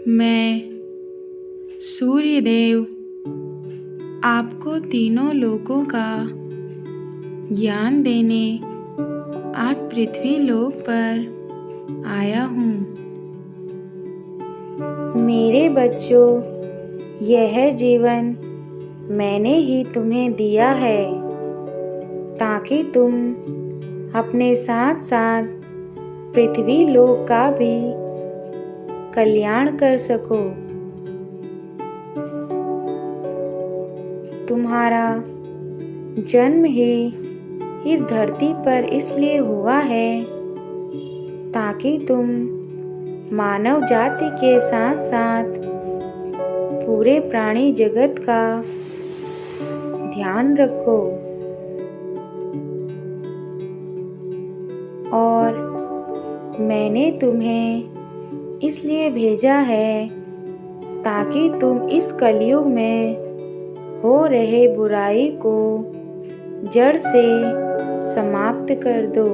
मैं सूर्य देव आपको तीनों लोकों का ज्ञान देने आज पृथ्वी लोक पर आया हूँ। मेरे बच्चों, यह जीवन मैंने ही तुम्हें दिया है ताकि तुम अपने साथ साथ पृथ्वी लोक का भी कल्याण कर सको। तुम्हारा जन्म ही इस धरती पर इसलिए हुआ है ताकि तुम मानव जाति के साथ साथ पूरे प्राणी जगत का ध्यान रखो। और मैंने तुम्हें इसलिए भेजा है ताकि तुम इस कलयुग में हो रहे बुराई को जड़ से समाप्त कर दो।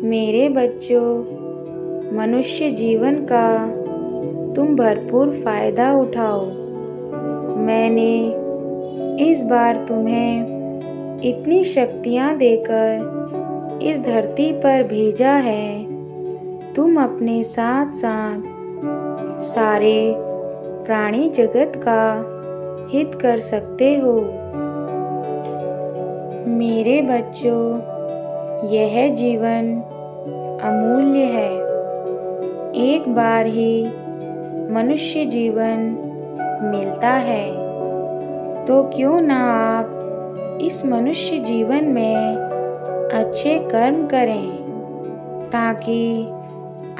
मेरे बच्चों, मनुष्य जीवन का तुम भरपूर फायदा उठाओ। मैंने इस बार तुम्हें इतनी शक्तियाँ देकर इस धरती पर भेजा है, तुम अपने साथ साथ सारे प्राणी जगत का हित कर सकते हो। मेरे बच्चों, यह जीवन अमूल्य है। एक बार ही मनुष्य जीवन मिलता है, तो क्यों ना आप इस मनुष्य जीवन में अच्छे कर्म करें ताकि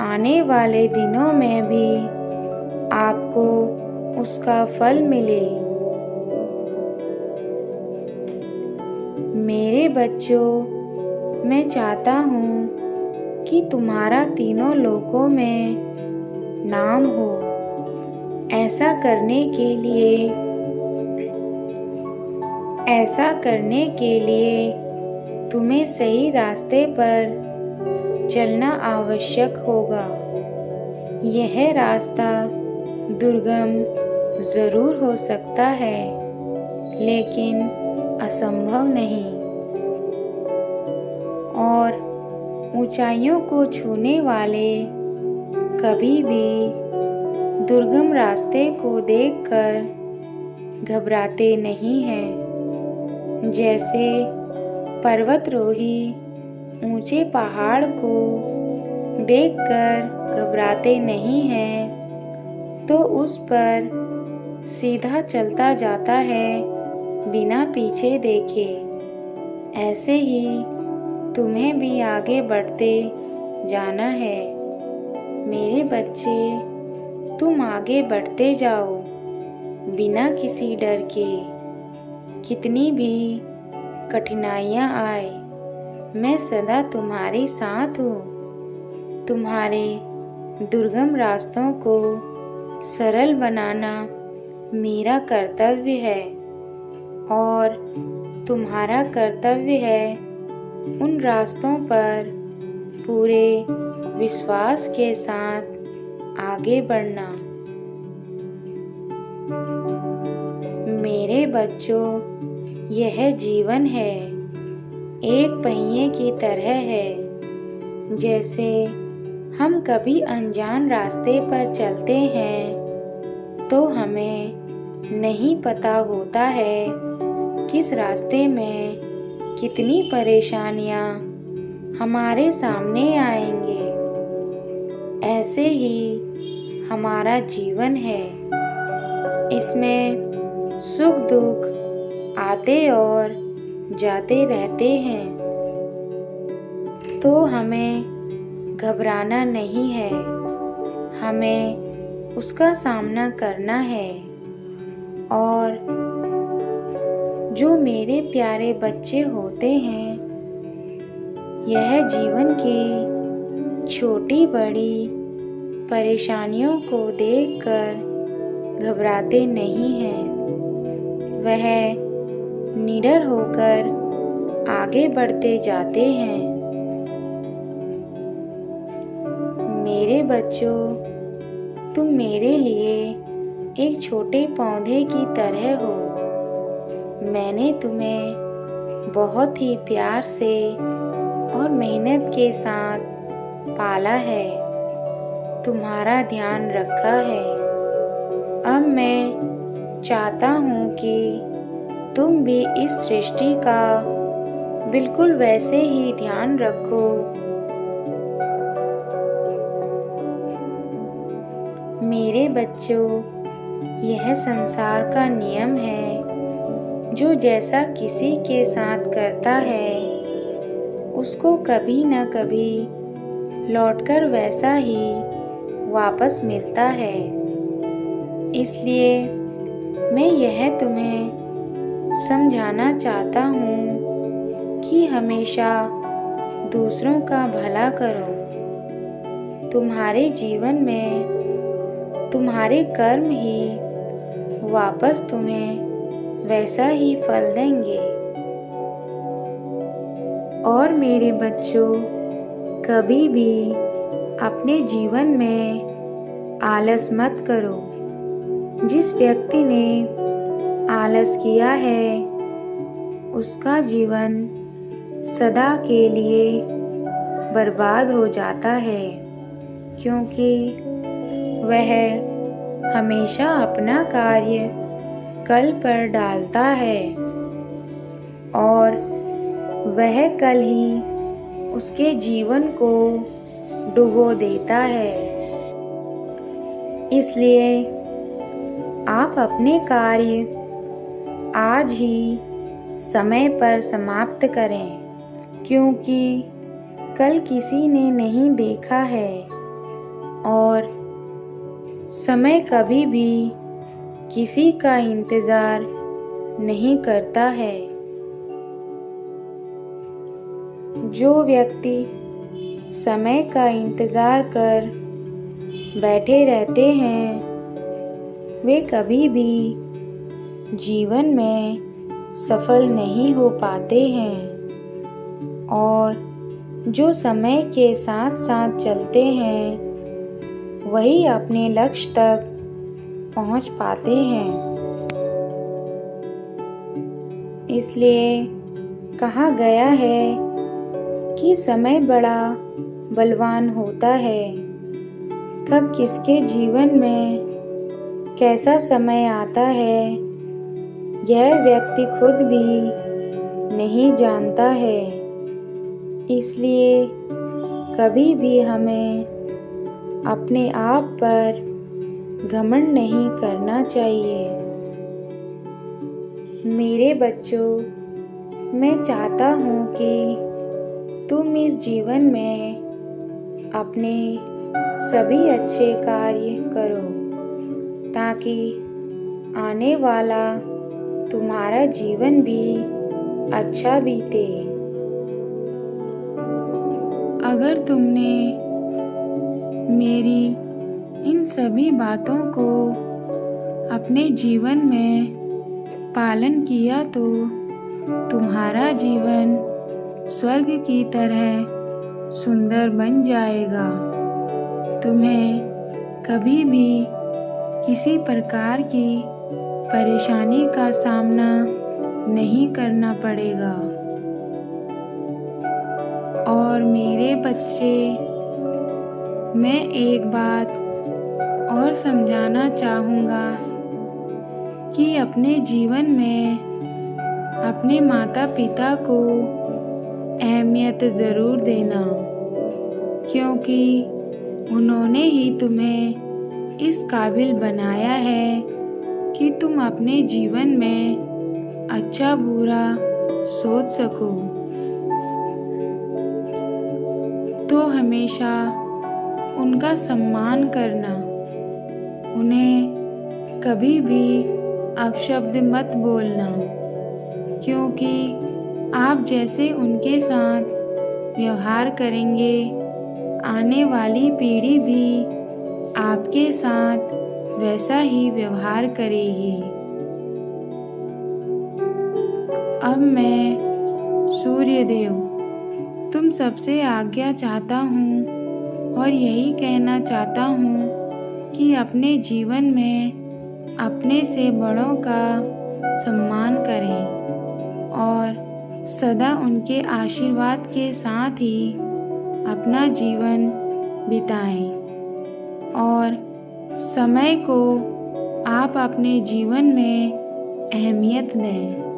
आने वाले दिनों में भी आपको उसका फल मिले। मेरे बच्चों, मैं चाहता हूँ कि तुम्हारा तीनों लोकों में नाम हो। ऐसा करने के लिए तुम्हें सही रास्ते पर चलना आवश्यक होगा। यह रास्ता दुर्गम जरूर हो सकता है, लेकिन असंभव नहीं। और ऊंचाइयों को छूने वाले कभी भी दुर्गम रास्ते को देखकर घबराते नहीं हैं। जैसे पर्वतारोही ऊंचे पहाड़ को देखकर घबराते नहीं हैं, तो उस पर सीधा चलता जाता है बिना पीछे देखे। ऐसे ही तुम्हें भी आगे बढ़ते जाना है। मेरे बच्चे, तुम आगे बढ़ते जाओ बिना किसी डर के। कितनी भी कठिनाइयाँ आए, मैं सदा तुम्हारे साथ हूँ। तुम्हारे दुर्गम रास्तों को सरल बनाना मेरा कर्तव्य है, और तुम्हारा कर्तव्य है उन रास्तों पर पूरे विश्वास के साथ आगे बढ़ना। मेरे बच्चों, यह जीवन है एक पहिए की तरह है। जैसे हम कभी अनजान रास्ते पर चलते हैं तो हमें नहीं पता होता है किस रास्ते में कितनी परेशानियां हमारे सामने आएंगे। ऐसे ही हमारा जीवन है। इसमें सुख दुख आते और जाते रहते हैं, तो हमें घबराना नहीं है। हमें उसका सामना करना है। और जो मेरे प्यारे बच्चे होते हैं, यह जीवन की छोटी बड़ी परेशानियों को देखकर घबराते नहीं हैं। वह निडर होकर आगे बढ़ते जाते हैं। मेरे बच्चों, तुम मेरे लिए एक छोटे पौधे की तरह हो। मैंने तुम्हें बहुत ही प्यार से और मेहनत के साथ पाला है, तुम्हारा ध्यान रखा है। अब मैं चाहता हूँ कि तुम भी इस सृष्टि का बिल्कुल वैसे ही ध्यान रखो। मेरे बच्चों, यह संसार का नियम है, जो जैसा किसी के साथ करता है उसको कभी न कभी लौटकर वैसा ही वापस मिलता है। इसलिए मैं यह तुम्हें समझाना चाहता हूँ कि हमेशा दूसरों का भला करो। तुम्हारे जीवन में तुम्हारे कर्म ही वापस तुम्हें वैसा ही फल देंगे। और मेरे बच्चों, कभी भी अपने जीवन में आलस मत करो। जिस व्यक्ति ने आलस किया है उसका जीवन सदा के लिए बर्बाद हो जाता है, क्योंकि वह हमेशा अपना कार्य कल पर डालता है और वह कल ही उसके जीवन को डुबो देता है। इसलिए आप अपने कार्य आज ही समय पर समाप्त करें, क्योंकि कल किसी ने नहीं देखा है और समय कभी भी किसी का इंतज़ार नहीं करता है। जो व्यक्ति समय का इंतज़ार कर बैठे रहते हैं वे कभी भी जीवन में सफल नहीं हो पाते हैं, और जो समय के साथ साथ चलते हैं वही अपने लक्ष्य तक पहुंच पाते हैं। इसलिए कहा गया है कि समय बड़ा बलवान होता है। कब किसके जीवन में कैसा समय आता है यह व्यक्ति खुद भी नहीं जानता है। इसलिए कभी भी हमें अपने आप पर घमंड नहीं करना चाहिए। मेरे बच्चों, मैं चाहता हूँ कि तुम इस जीवन में अपने सभी अच्छे कार्य करो, ताकि आने वाला तुम्हारा जीवन भी अच्छा बीते। अगर तुमने मेरी इन सभी बातों को अपने जीवन में पालन किया तो तुम्हारा जीवन स्वर्ग की तरह सुंदर बन जाएगा। तुम्हें कभी भी किसी प्रकार की परेशानी का सामना नहीं करना पड़ेगा। और मेरे बच्चे, मैं एक बात और समझाना चाहूँगा कि अपने जीवन में अपने माता पिता को अहमियत ज़रूर देना, क्योंकि उन्होंने ही तुम्हें इस काबिल बनाया है कि तुम अपने जीवन में अच्छा बुरा सोच सको। तो हमेशा उनका सम्मान करना, उन्हें कभी भी अपशब्द मत बोलना, क्योंकि आप जैसे उनके साथ व्यवहार करेंगे आने वाली पीढ़ी भी आपके साथ वैसा ही व्यवहार करेगी। अब मैं सूर्यदेव तुम सबसे आज्ञा चाहता हूँ और यही कहना चाहता हूँ कि अपने जीवन में अपने से बड़ों का सम्मान करें और सदा उनके आशीर्वाद के साथ ही अपना जीवन बिताएं और समय को आप अपने जीवन में अहमियत दें।